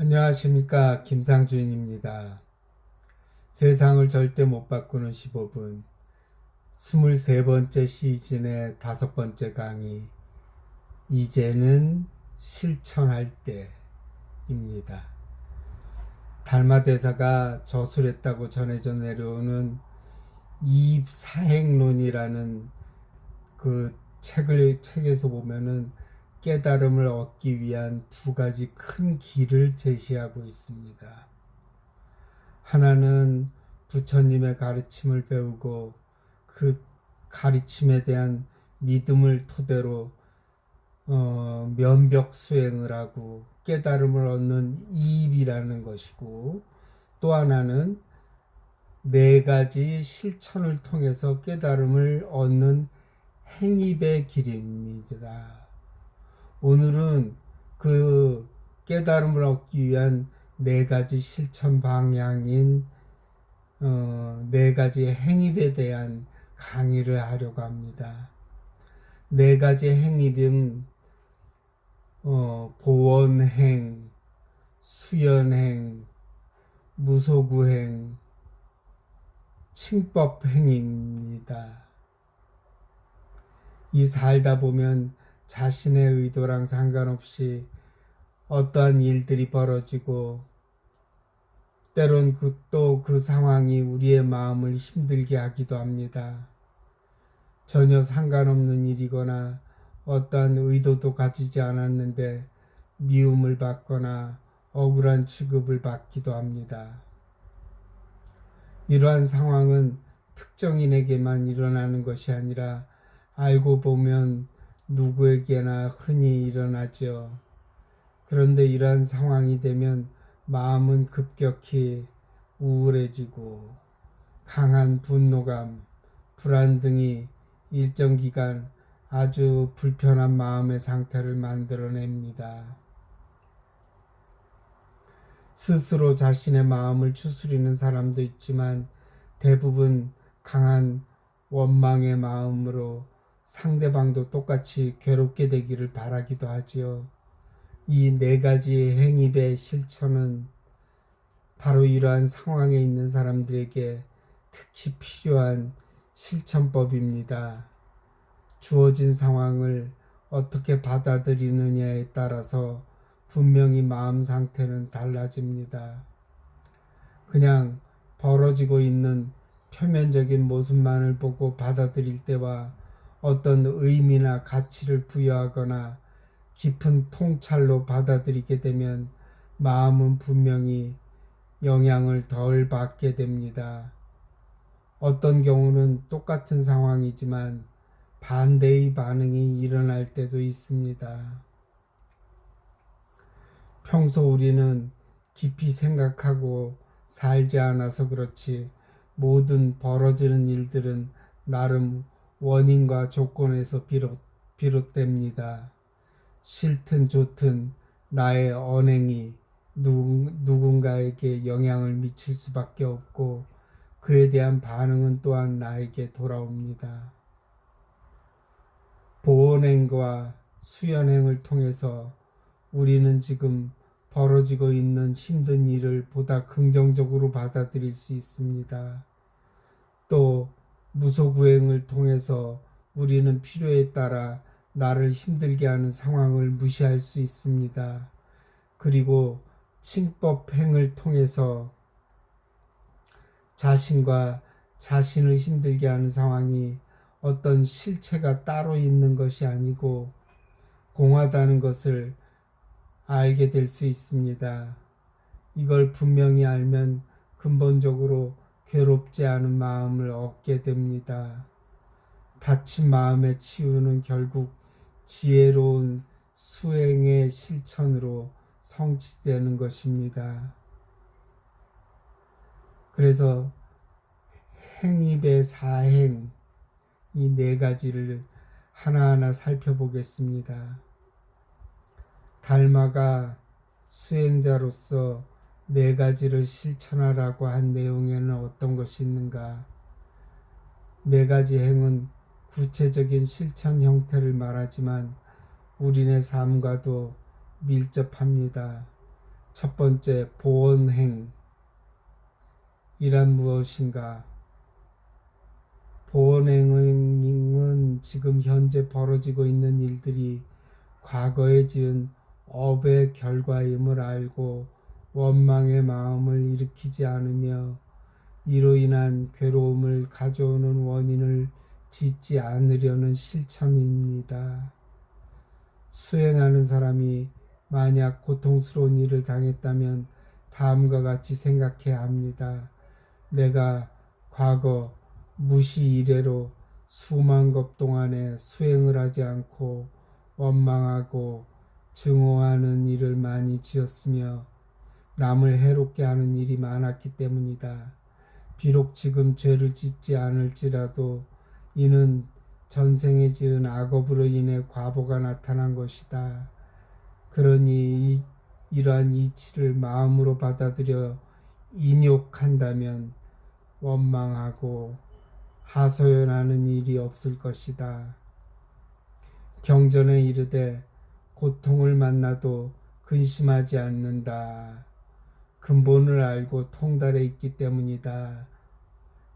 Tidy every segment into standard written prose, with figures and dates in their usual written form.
안녕하십니까, 김상준입니다. 세상을 절대 못 바꾸는 15분 23번째 시즌의 5번째 강의, 이제는 실천할 때입니다. 달마대사가 저술했다고 전해져 내려오는 이입사행론이라는 그 책에서 보면은 깨달음을 얻기 위한 두 가지 큰 길을 제시하고 있습니다. 하나는 부처님의 가르침을 배우고 그 가르침에 대한 믿음을 토대로 면벽 수행을 하고 깨달음을 얻는 이입이라는 것이고, 또 하나는 네 가지 실천을 통해서 깨달음을 얻는 행입의 길입니다. 오늘은 그 깨달음을 얻기 위한 네 가지 실천 방향인 네 가지 행입에 대한 강의를 하려고 합니다. 네 가지 행입은 보원행, 수연행, 무소구행, 칭법행입니다. 이 살다 보면 자신의 의도랑 상관없이 어떠한 일들이 벌어지고, 때론 또 그 상황이 우리의 마음을 힘들게 하기도 합니다. 전혀 상관없는 일이거나 어떠한 의도도 가지지 않았는데 미움을 받거나 억울한 취급을 받기도 합니다. 이러한 상황은 특정인에게만 일어나는 것이 아니라 알고 보면 누구에게나 흔히 일어나죠. 그런데 이러한 상황이 되면 마음은 급격히 우울해지고 강한 분노감, 불안 등이 일정 기간 아주 불편한 마음의 상태를 만들어냅니다. 스스로 자신의 마음을 추스리는 사람도 있지만 대부분 강한 원망의 마음으로 상대방도 똑같이 괴롭게 되기를 바라기도 하지요. 이 네 가지 행입의 실천은 바로 이러한 상황에 있는 사람들에게 특히 필요한 실천법입니다. 주어진 상황을 어떻게 받아들이느냐에 따라서 분명히 마음 상태는 달라집니다. 그냥 벌어지고 있는 표면적인 모습만을 보고 받아들일 때와 어떤 의미나 가치를 부여하거나 깊은 통찰로 받아들이게 되면 마음은 분명히 영향을 덜 받게 됩니다. 어떤 경우는 똑같은 상황이지만 반대의 반응이 일어날 때도 있습니다. 평소 우리는 깊이 생각하고 살지 않아서 그렇지, 모든 벌어지는 일들은 나름 원인과 조건에서 비롯됩니다. 싫든 좋든 나의 언행이 누군가에게 영향을 미칠 수밖에 없고, 그에 대한 반응은 또한 나에게 돌아옵니다. 보온행과 수연행을 통해서 우리는 지금 벌어지고 있는 힘든 일을 보다 긍정적으로 받아들일 수 있습니다. 또 무소구행을 통해서 우리는 필요에 따라 나를 힘들게 하는 상황을 무시할 수 있습니다. 그리고 칭법행을 통해서 자신과 자신을 힘들게 하는 상황이 어떤 실체가 따로 있는 것이 아니고 공하다는 것을 알게 될 수 있습니다. 이걸 분명히 알면 근본적으로 괴롭지 않은 마음을 얻게 됩니다. 다친 마음의 치유는 결국 지혜로운 수행의 실천으로 성취되는 것입니다. 그래서 행입의 사행, 이 네 가지를 하나하나 살펴보겠습니다. 달마가 수행자로서 네 가지를 실천하라고 한 내용에는 어떤 것이 있는가? 네 가지 행은 구체적인 실천 형태를 말하지만 우리네 삶과도 밀접합니다. 첫 번째, 보온행이란 무엇인가? 보온행은 지금 현재 벌어지고 있는 일들이 과거에 지은 업의 결과임을 알고 원망의 마음을 일으키지 않으며 이로 인한 괴로움을 가져오는 원인을 짓지 않으려는 실천입니다. 수행하는 사람이 만약 고통스러운 일을 당했다면 다음과 같이 생각해야 합니다. 내가 과거 무시 이래로 수만 것 동안에 수행을 하지 않고 원망하고 증오하는 일을 많이 지었으며 남을 해롭게 하는 일이 많았기 때문이다. 비록 지금 죄를 짓지 않을지라도 이는 전생에 지은 악업으로 인해 과보가 나타난 것이다. 그러니 이러한 이치를 마음으로 받아들여 인욕한다면 원망하고 하소연하는 일이 없을 것이다. 경전에 이르되 고통을 만나도 근심하지 않는다. 근본을 알고 통달해 있기 때문이다.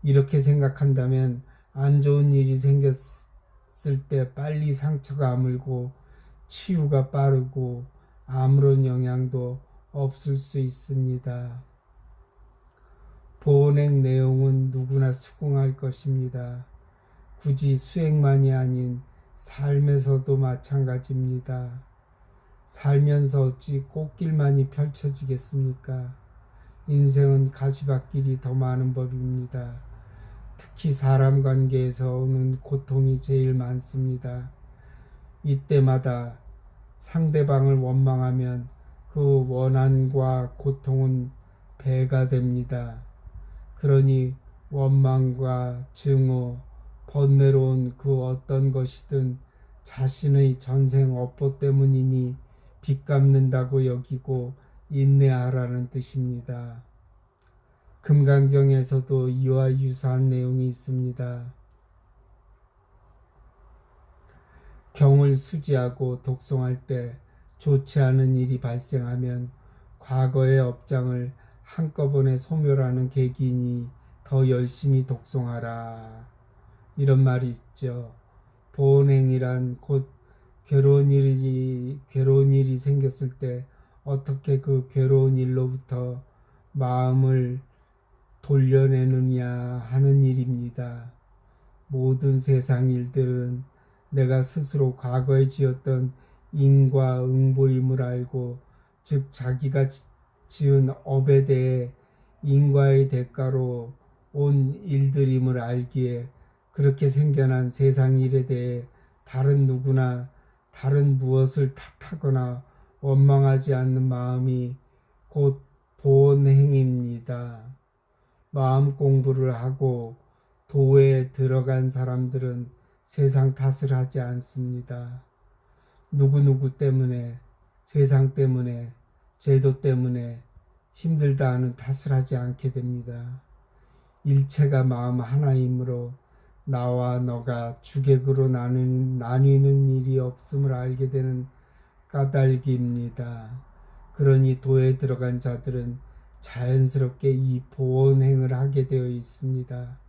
이렇게 생각한다면 안 좋은 일이 생겼을 때 빨리 상처가 아물고 치유가 빠르고 아무런 영향도 없을 수 있습니다. 보온행 내용은 누구나 수긍할 것입니다. 굳이 수행만이 아닌 삶에서도 마찬가지입니다. 살면서 어찌 꽃길만이 펼쳐지겠습니까? 인생은 가시밭길이 더 많은 법입니다. 특히 사람 관계에서 오는 고통이 제일 많습니다. 이때마다 상대방을 원망하면 그 원한과 고통은 배가 됩니다. 그러니 원망과 증오, 번뇌로운 그 어떤 것이든 자신의 전생 업보 때문이니 빚 갚는다고 여기고 인내하라는 뜻입니다. 금강경에서도 이와 유사한 내용이 있습니다. 경을 수지하고 독송할 때 좋지 않은 일이 발생하면 과거의 업장을 한꺼번에 소멸하는 계기니 더 열심히 독송하라. 이런 말이 있죠. 보온행이란 곧 괴로운 일이 생겼을 때 어떻게 그 괴로운 일로부터 마음을 돌려내느냐 하는 일입니다. 모든 세상 일들은 내가 스스로 과거에 지었던 인과 응보임을 알고, 즉 자기가 지은 업에 대해 인과의 대가로 온 일들임을 알기에 그렇게 생겨난 세상 일에 대해 다른 누구나 다른 무엇을 탓하거나 원망하지 않는 마음이 곧 보온행입니다. 마음 공부를 하고 도에 들어간 사람들은 세상 탓을 하지 않습니다. 누구누구 때문에, 세상 때문에, 제도 때문에 힘들다 하는 탓을 하지 않게 됩니다. 일체가 마음 하나이므로 나와 너가 주객으로 나뉘는 일이 없음을 알게 되는 까닭입니다. 그러니 도에 들어간 자들은 자연스럽게 이 보온행을 하게 되어 있습니다.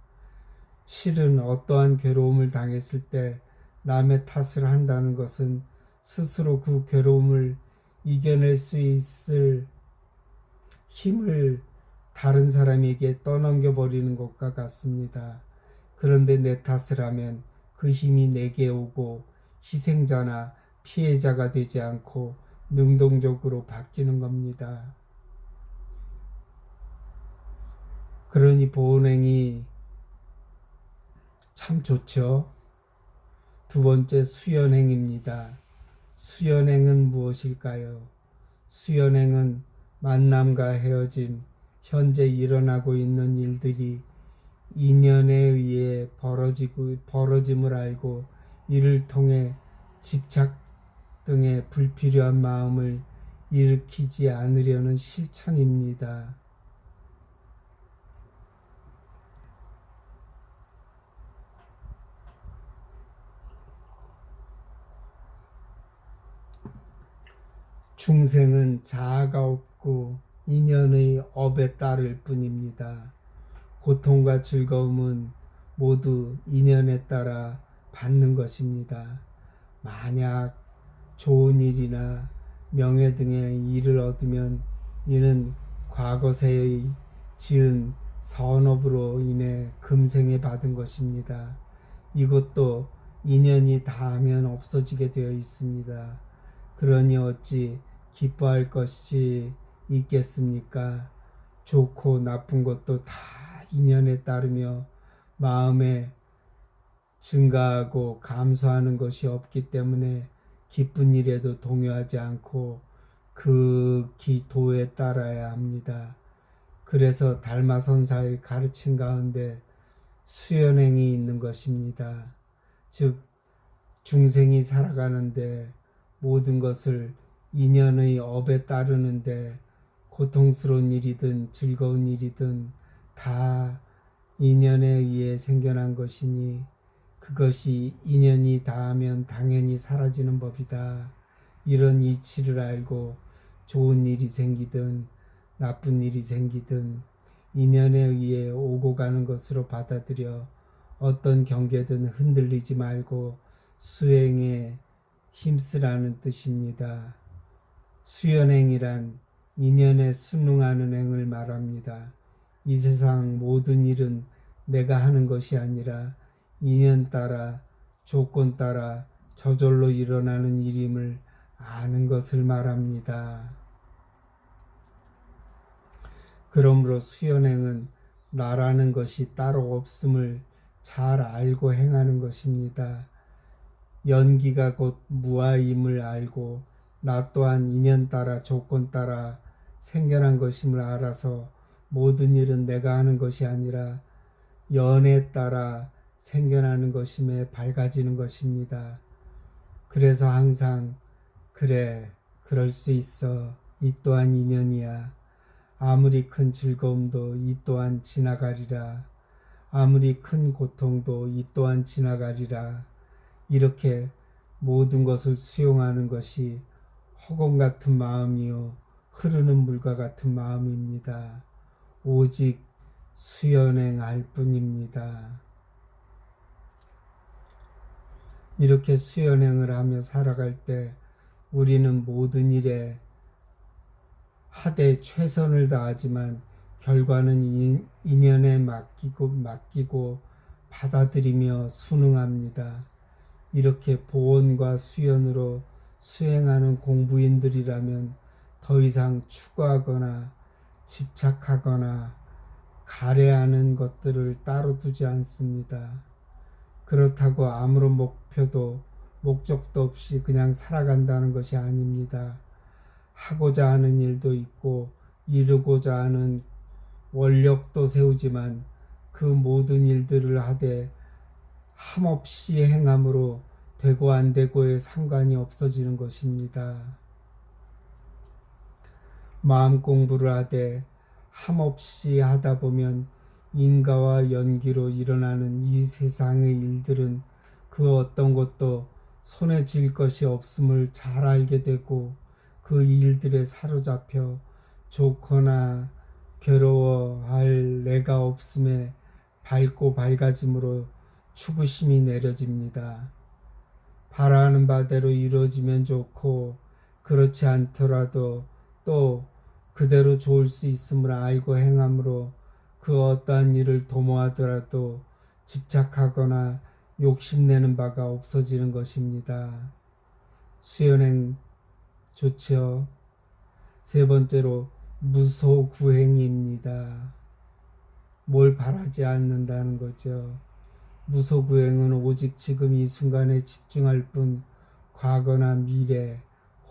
실은 어떠한 괴로움을 당했을 때 남의 탓을 한다는 것은 스스로 그 괴로움을 이겨낼 수 있을 힘을 다른 사람에게 떠넘겨 버리는 것과 같습니다. 그런데 내 탓을 하면 그 힘이 내게 오고 희생자나 피해자가 되지 않고 능동적으로 바뀌는 겁니다. 그러니 보온행이 참 좋죠. 두 번째, 수연행입니다. 수연행은 무엇일까요? 수연행은 만남과 헤어짐, 현재 일어나고 있는 일들이 인연에 의해 벌어짐을 알고 이를 통해 집착 등의 불필요한 마음을 일으키지 않으려는 실천입니다. 중생은 자아가 없고 인연의 업에 따를 뿐입니다. 고통과 즐거움은 모두 인연에 따라 받는 것입니다. 만약 좋은 일이나 명예 등의 일을 얻으면 이는 과거세의 지은 선업으로 인해 금생에 받은 것입니다. 이것도 인연이 닿으면 없어지게 되어 있습니다. 그러니 어찌 기뻐할 것이 있겠습니까? 좋고 나쁜 것도 다 인연에 따르며 마음에 증가하고 감소하는 것이 없기 때문에 기쁜 일에도 동요하지 않고 그 기도에 따라야 합니다. 그래서 달마선사의 가르침 가운데 수연행이 있는 것입니다. 즉 중생이 살아가는데 모든 것을 인연의 업에 따르는데 고통스러운 일이든 즐거운 일이든 다 인연에 의해 생겨난 것이니 그것이 인연이 닿으면 당연히 사라지는 법이다. 이런 이치를 알고 좋은 일이 생기든 나쁜 일이 생기든 인연에 의해 오고 가는 것으로 받아들여 어떤 경계든 흔들리지 말고 수행에 힘쓰라는 뜻입니다. 수연행이란 인연에 순응하는 행을 말합니다. 이 세상 모든 일은 내가 하는 것이 아니라 인연 따라 조건 따라 저절로 일어나는 일임을 아는 것을 말합니다. 그러므로 수연행은 나라는 것이 따로 없음을 잘 알고 행하는 것입니다. 연기가 곧 무아임을 알고 나 또한 인연 따라 조건 따라 생겨난 것임을 알아서 모든 일은 내가 하는 것이 아니라 연에 따라 생겨나는 것임에 밝아지는 것입니다. 그래서 항상 그래, 그럴 수 있어. 이 또한 인연이야. 아무리 큰 즐거움도 이 또한 지나가리라. 아무리 큰 고통도 이 또한 지나가리라. 이렇게 모든 것을 수용하는 것이 허공 같은 마음이요 흐르는 물과 같은 마음입니다. 오직 수연행할 뿐입니다. 이렇게 수연행을 하며 살아갈 때 우리는 모든 일에 하되 최선을 다하지만 결과는 인연에 맡기고 받아들이며 순응합니다. 이렇게 보온과 수연으로 수행하는 공부인들이라면 더 이상 추구하거나 집착하거나 가래하는 것들을 따로 두지 않습니다. 그렇다고 아무런 목적도 없이 그냥 살아간다는 것이 아닙니다. 하고자 하는 일도 있고 이루고자 하는 원력도 세우지만 그 모든 일들을 하되 함없이 행함으로 되고 안 되고의 상관이 없어지는 것입니다. 마음 공부를 하되 함없이 하다 보면 인과와 연기로 일어나는 이 세상의 일들은 그 어떤 것도 손에 쥘 것이 없음을 잘 알게 되고 그 일들에 사로잡혀 좋거나 괴로워할 내가 없음에 밝고 밝아짐으로 추구심이 내려집니다. 바라는 바대로 이루어지면 좋고 그렇지 않더라도 또 그대로 좋을 수 있음을 알고 행함으로 그 어떠한 일을 도모하더라도 집착하거나 욕심내는 바가 없어지는 것입니다. 수연행 좋죠. 세 번째로 무소구행입니다. 뭘 바라지 않는다는 거죠. 무소구행은 오직 지금 이 순간에 집중할 뿐 과거나 미래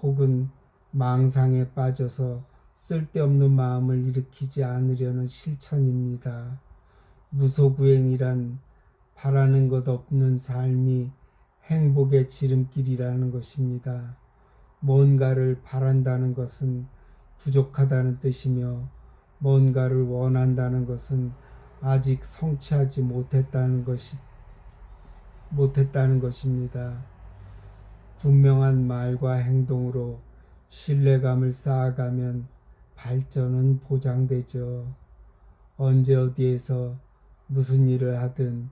혹은 망상에 빠져서 쓸데없는 마음을 일으키지 않으려는 실천입니다. 무소구행이란 바라는 것 없는 삶이 행복의 지름길이라는 것입니다. 뭔가를 바란다는 것은 부족하다는 뜻이며 뭔가를 원한다는 것은 아직 성취하지 못했다는 것입니다. 분명한 말과 행동으로 신뢰감을 쌓아가면 발전은 보장되죠. 언제 어디에서 무슨 일을 하든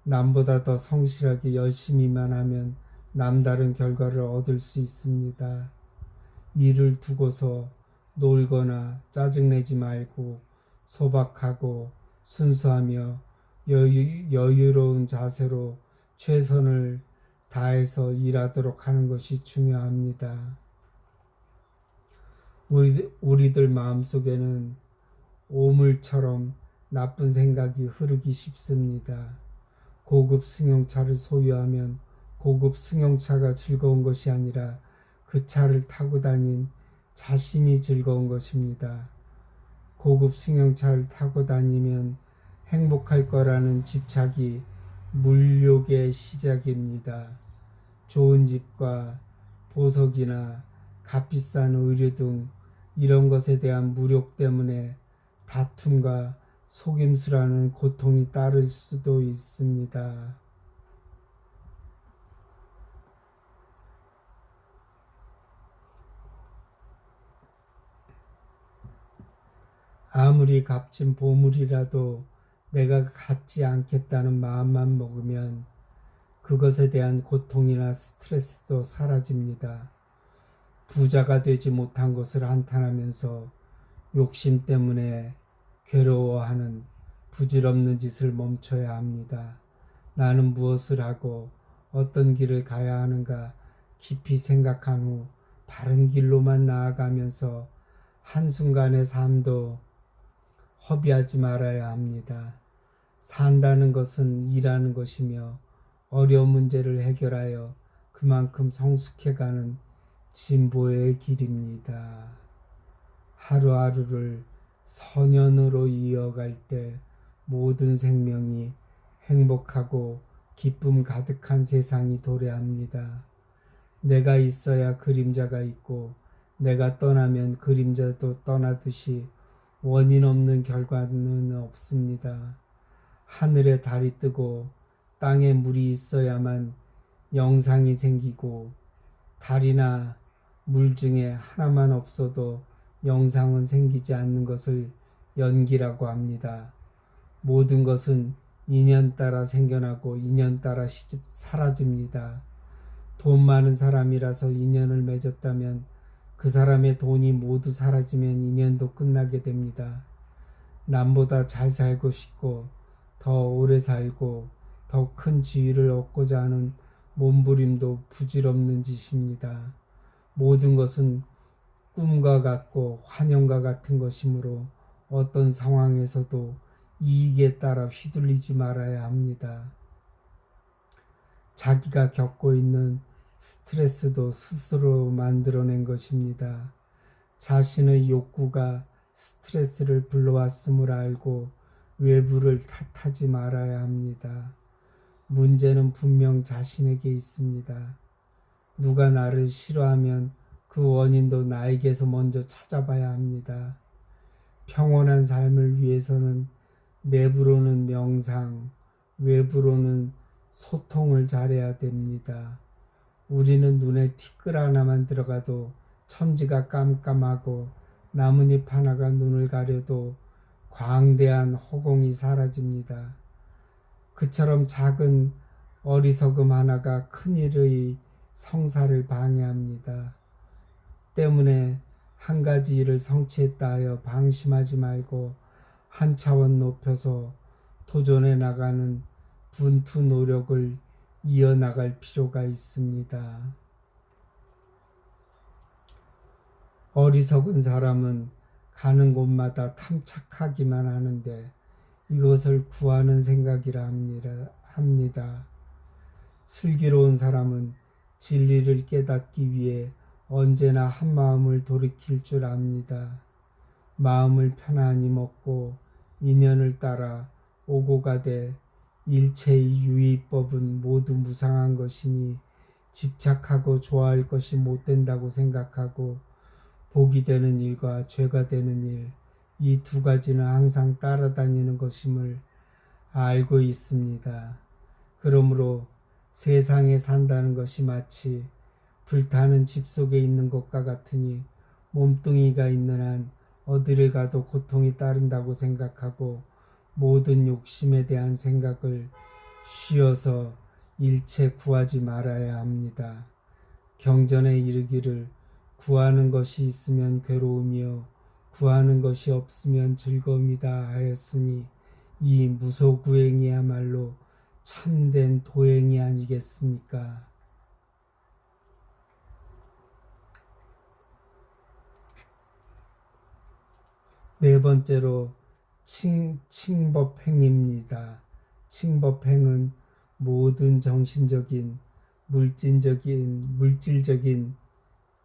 남보다 더 성실하게 열심히만 하면 남다른 결과를 얻을 수 있습니다. 일을 두고서 놀거나 짜증내지 말고 소박하고 순수하며 여유로운 자세로 최선을 다해서 일하도록 하는 것이 중요합니다. 우리들 마음속에는 오물처럼 나쁜 생각이 흐르기 쉽습니다. 고급 승용차를 소유하면 고급 승용차가 즐거운 것이 아니라 그 차를 타고 다닌 자신이 즐거운 것입니다. 고급 승용차를 타고 다니면 행복할 거라는 집착이 물욕의 시작입니다. 좋은 집과 보석이나 값비싼 의류 등 이런 것에 대한 물욕 때문에 다툼과 속임수라는 고통이 따를 수도 있습니다. 아무리 값진 보물이라도 내가 갖지 않겠다는 마음만 먹으면 그것에 대한 고통이나 스트레스도 사라집니다. 부자가 되지 못한 것을 한탄하면서 욕심 때문에 괴로워하는 부질없는 짓을 멈춰야 합니다. 나는 무엇을 하고 어떤 길을 가야 하는가 깊이 생각한 후 바른 길로만 나아가면서 한순간의 삶도 허비하지 말아야 합니다. 산다는 것은 일하는 것이며 어려운 문제를 해결하여 그만큼 성숙해가는 진보의 길입니다. 하루하루를 선연으로 이어갈 때 모든 생명이 행복하고 기쁨 가득한 세상이 도래합니다. 내가 있어야 그림자가 있고 내가 떠나면 그림자도 떠나듯이 원인 없는 결과는 없습니다. 하늘에 달이 뜨고 땅에 물이 있어야만 영상이 생기고 달이나 물 중에 하나만 없어도 영상은 생기지 않는 것을 연기라고 합니다. 모든 것은 인연 따라 생겨나고 인연 따라 사라집니다. 돈 많은 사람이라서 인연을 맺었다면 그 사람의 돈이 모두 사라지면 인연도 끝나게 됩니다. 남보다 잘 살고 싶고 더 오래 살고 더 큰 지위를 얻고자 하는 몸부림도 부질없는 짓입니다. 모든 것은 꿈과 같고 환영과 같은 것이므로 어떤 상황에서도 이익에 따라 휘둘리지 말아야 합니다. 자기가 겪고 있는 스트레스도 스스로 만들어낸 것입니다. 자신의 욕구가 스트레스를 불러왔음을 알고 외부를 탓하지 말아야 합니다. 문제는 분명 자신에게 있습니다. 누가 나를 싫어하면 그 원인도 나에게서 먼저 찾아봐야 합니다. 평온한 삶을 위해서는 내부로는 명상, 외부로는 소통을 잘해야 됩니다. 우리는 눈에 티끌 하나만 들어가도 천지가 깜깜하고 나뭇잎 하나가 눈을 가려도 광대한 허공이 사라집니다. 그처럼 작은 어리석음 하나가 큰일의 성사를 방해합니다. 때문에 한 가지 일을 성취했다 하여 방심하지 말고 한 차원 높여서 도전해 나가는 분투 노력을 이어나갈 필요가 있습니다. 어리석은 사람은 가는 곳마다 탐착하기만 하는데 이것을 구하는 생각이라 합니다. 슬기로운 사람은 진리를 깨닫기 위해 언제나 한 마음을 돌이킬 줄 압니다. 마음을 편안히 먹고 인연을 따라 오고 가되 일체의 유의법은 모두 무상한 것이니 집착하고 좋아할 것이 못 된다고 생각하고 복이 되는 일과 죄가 되는 일, 이 두 가지는 항상 따라다니는 것임을 알고 있습니다. 그러므로 세상에 산다는 것이 마치 불타는 집 속에 있는 것과 같으니 몸뚱이가 있는 한 어디를 가도 고통이 따른다고 생각하고 모든 욕심에 대한 생각을 쉬어서 일체 구하지 말아야 합니다. 경전에 이르기를 구하는 것이 있으면 괴로움이요 구하는 것이 없으면 즐거움이다 하였으니 이 무소구행이야말로 참된 도행이 아니겠습니까? 네 번째로 칭법행입니다. 칭법행은 모든 정신적인, 물질적인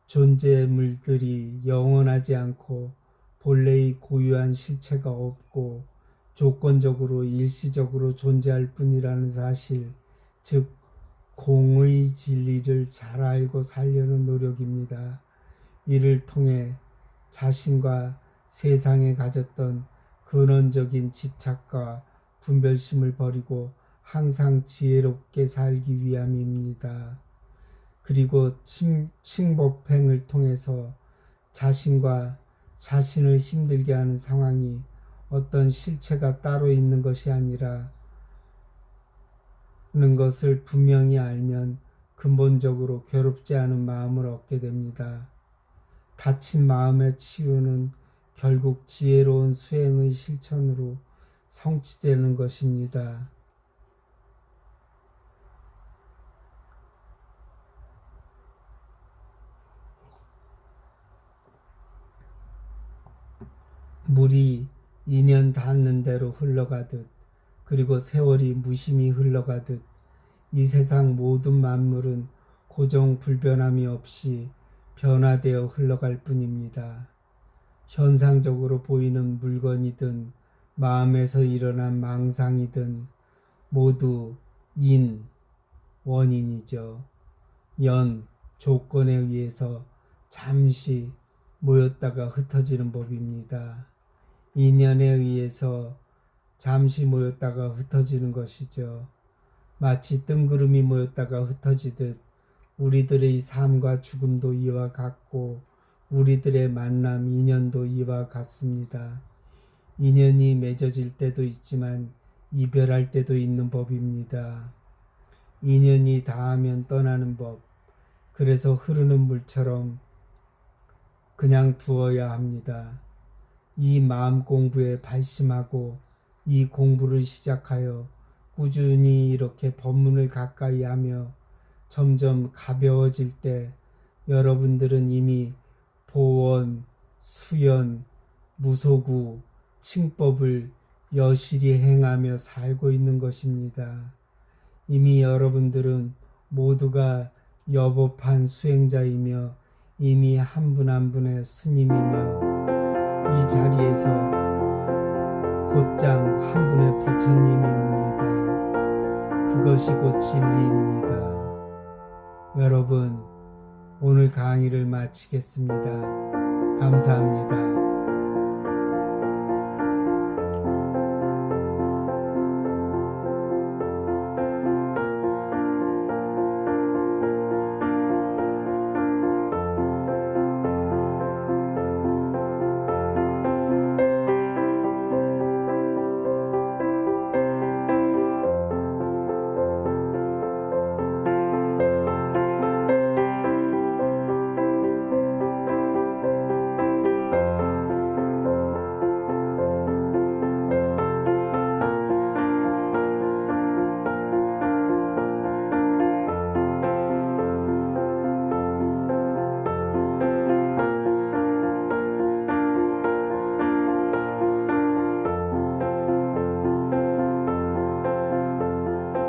존재물들이 영원하지 않고 본래의 고유한 실체가 없고 조건적으로 일시적으로 존재할 뿐이라는 사실, 즉 공의 진리를 잘 알고 살려는 노력입니다. 이를 통해 자신과 세상에 가졌던 근원적인 집착과 분별심을 버리고 항상 지혜롭게 살기 위함입니다. 그리고 칭법행을 통해서 자신과 자신을 힘들게 하는 상황이 어떤 실체가 따로 있는 것이 아니라 는 것을 분명히 알면 근본적으로 괴롭지 않은 마음을 얻게 됩니다. 다친 마음의 치유는 결국 지혜로운 수행의 실천으로 성취되는 것입니다. 물이 2년 닿는 대로 흘러가듯 그리고 세월이 무심히 흘러가듯 이 세상 모든 만물은 고정 불변함이 없이 변화되어 흘러갈 뿐입니다. 현상적으로 보이는 물건이든 마음에서 일어난 망상이든 모두 원인이죠. 조건에 의해서 잠시 모였다가 흩어지는 법입니다. 인연에 의해서 잠시 모였다가 흩어지는 것이죠. 마치 뜬구름이 모였다가 흩어지듯 우리들의 삶과 죽음도 이와 같고 우리들의 만남, 인연도 이와 같습니다. 인연이 맺어질 때도 있지만 이별할 때도 있는 법입니다. 인연이 닿으면 떠나는 법, 그래서 흐르는 물처럼 그냥 두어야 합니다. 이 마음 공부에 발심하고 이 공부를 시작하여 꾸준히 이렇게 법문을 가까이 하며 점점 가벼워질 때 여러분들은 이미 보원, 수연, 무소구, 칭법을 여실히 행하며 살고 있는 것입니다. 이미 여러분들은 모두가 여법한 수행자이며 이미 한 분 한 분의 스님이며 이 자리에서 곧장 한 분의 부처님입니다. 그것이 곧 진리입니다. 여러분, 오늘 강의를 마치겠습니다. 감사합니다.